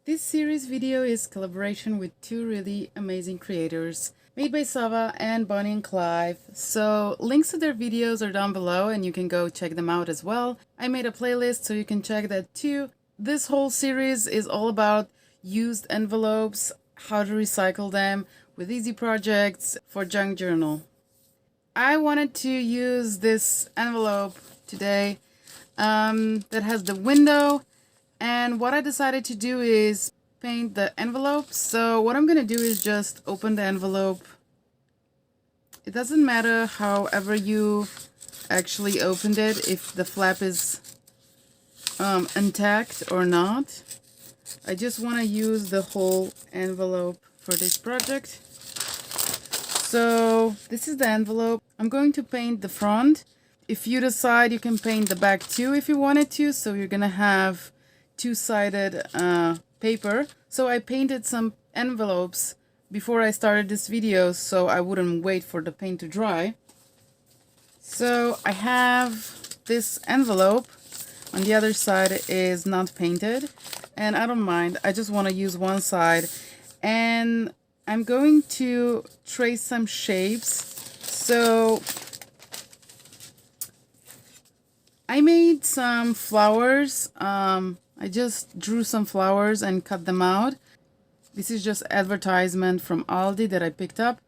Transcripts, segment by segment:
This series video is collaboration with two really amazing creators, made by Sava and Bonnie and Clive. So links to their videos are down below and you can go check them out as well. I made a playlist so you can check that too. This whole series is all about used envelopes, how to recycle them with easy projects for junk journal. I wanted to use this envelope today that has the window. And what I decided to do is paint the envelope. So what I'm going to do is just open the envelope. It doesn't matter however you actually opened it, if the flap is intact or not. I just want to use the whole envelope for this project. So this is the envelope. I'm going to paint the front. If you decide, you can paint the back too if you wanted to. So you're going to have two-sided paper. So I painted some envelopes before I started this video so I wouldn't wait for the paint to dry. So I have this envelope. On the other side is not painted, and I don't mind. I just want to use one side, and I'm going to trace some shapes. So I made some flowers. I just drew some flowers and cut them out. This is just advertisement from Aldi that I picked up.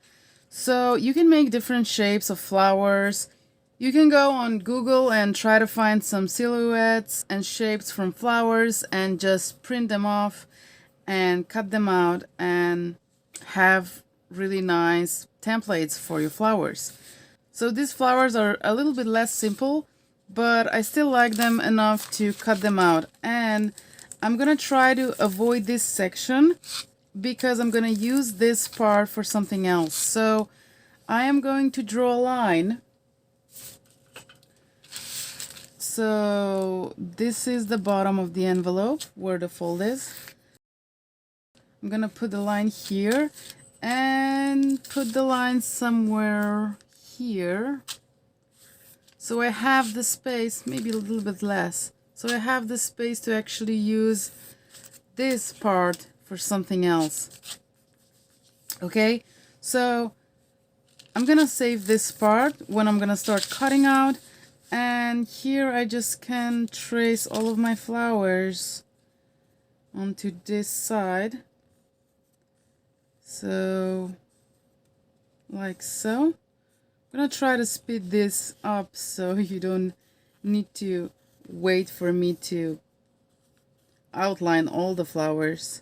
So you can make different shapes of flowers. You can go on Google and try to find some silhouettes and shapes from flowers and just print them off and cut them out and have really nice templates for your flowers. So these flowers are a little bit less simple, but I still like them enough to cut them out. And I'm gonna try to avoid this section because I'm gonna use this part for something else. So I am going to draw a line. So this is the bottom of the envelope where the fold is. I'm gonna put the line here and put the line somewhere here. So I have the space, maybe a little bit less. So I have the space to actually use this part for something else. Okay, so I'm gonna save this part when I'm gonna start cutting out. And here I just can trace all of my flowers onto this side. So, like so. I'm gonna try to speed this up so you don't need to wait for me to outline all the flowers.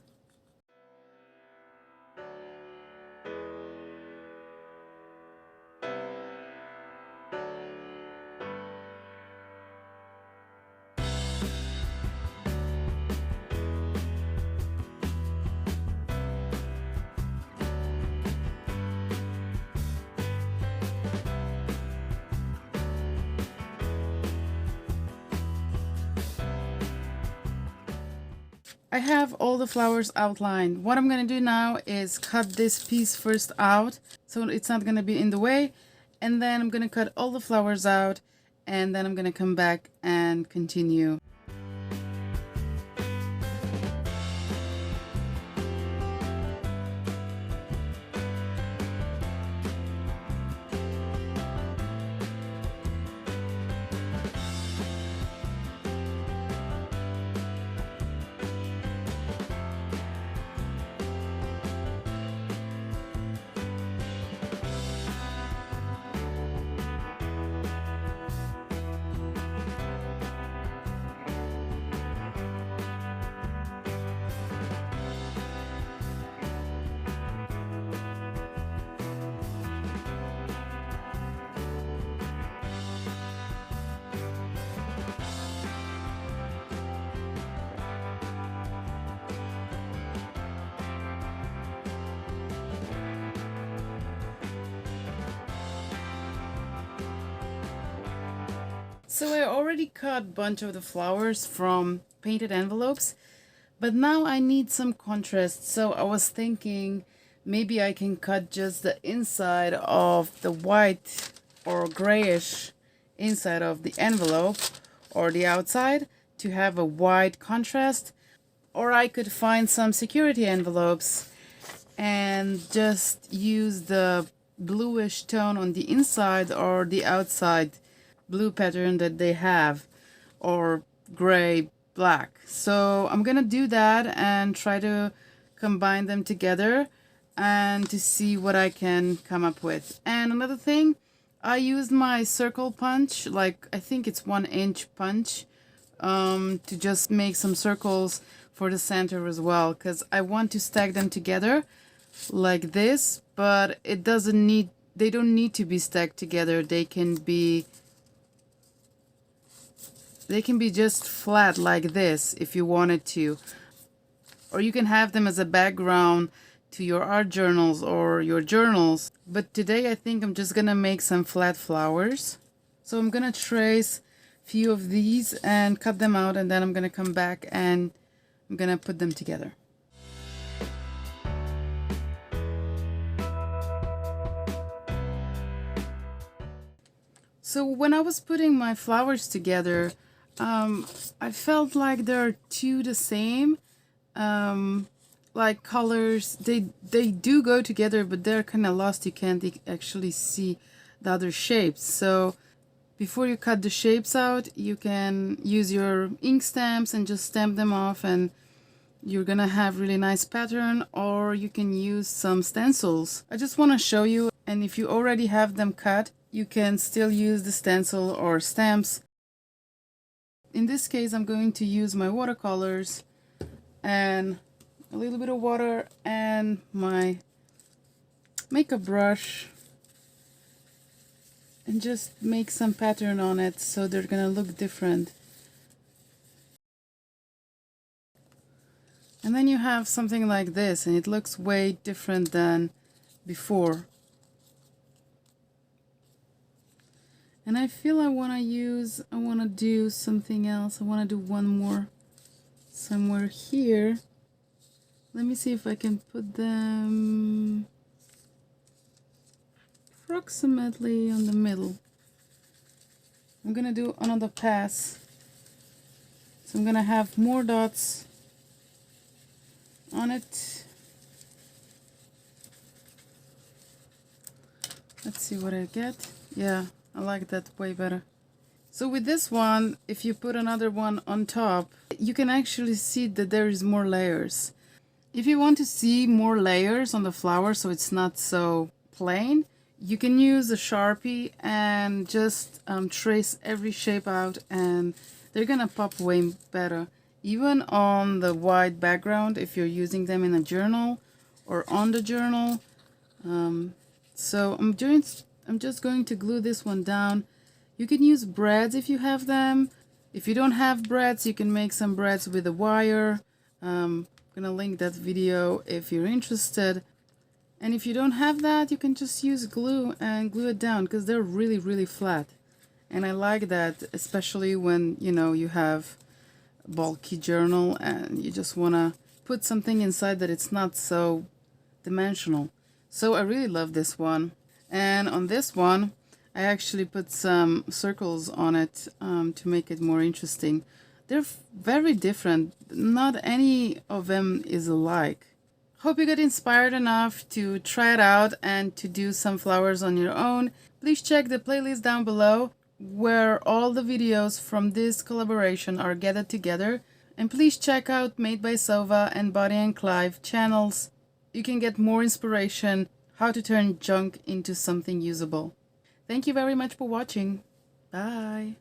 I have all the flowers outlined. What I'm going to do now is cut this piece first out so it's not going to be in the way, and then I'm going to cut all the flowers out, and then I'm going to come back and continue. So I already cut a bunch of the flowers from painted envelopes, but now I need some contrast. So I was thinking maybe I can cut just the inside of the white or grayish inside of the envelope or the outside to have a white contrast. Or I could find some security envelopes and just use the bluish tone on the inside or the outside blue pattern that they have, or gray, black. So I'm gonna do that and try to combine them together and to see what I can come up with. And another thing, I used my circle punch, like I think it's 1-inch punch, to just make some circles for the center as well, because I want to stack them together like this, but it doesn't need, they don't need to be stacked together. They can be just flat like this if you wanted to, or you can have them as a background to your art journals or your journals. But today I think I'm just gonna make some flat flowers. So I'm gonna trace a few of these and cut them out, and then I'm gonna come back and I'm gonna put them together. So when I was putting my flowers together, I felt like they're two the same. Like colors, they do go together, but they're kind of lost. You can't actually see the other shapes. So before you cut the shapes out, you can use your ink stamps and just stamp them off, and you're gonna have really nice pattern. Or you can use some stencils. I just want to show you, and if you already have them cut, you can still use the stencil or stamps. In this case, I'm going to use my watercolors and a little bit of water and my makeup brush, and just make some pattern on it so they're gonna look different. And then you have something like this, and it looks way different than before. And I feel I want to do something else. I want to do one more somewhere here. Let me see if I can put them approximately on the middle. I'm gonna do another pass. So I'm gonna have more dots on it. Let's see what I get. Yeah, I like that way better. So with this one, if you put another one on top, you can actually see that there is more layers. If you want to see more layers on the flower so it's not so plain, you can use a Sharpie and just trace every shape out, and they're gonna pop way better. Even on the white background, if you're using them in a journal or on the journal. So I'm just going to glue this one down. You can use brads if you have them. If you don't have brads, you can make some brads with a wire. I'm gonna link that video if you're interested. And if you don't have that, you can just use glue and glue it down, because they're really, really flat. And I like that, especially when, you know, you have a bulky journal and you just want to put something inside that it's not so dimensional. So I really love this one. And on this one, I actually put some circles on it to make it more interesting. They're very different. Not any of them is alike. Hope you got inspired enough to try it out and to do some flowers on your own. Please check the playlist down below where all the videos from this collaboration are gathered together. And please check out Made by Sova and Buddy and Clive channels. You can get more inspiration how to turn junk into something usable. Thank you very much for watching. Bye.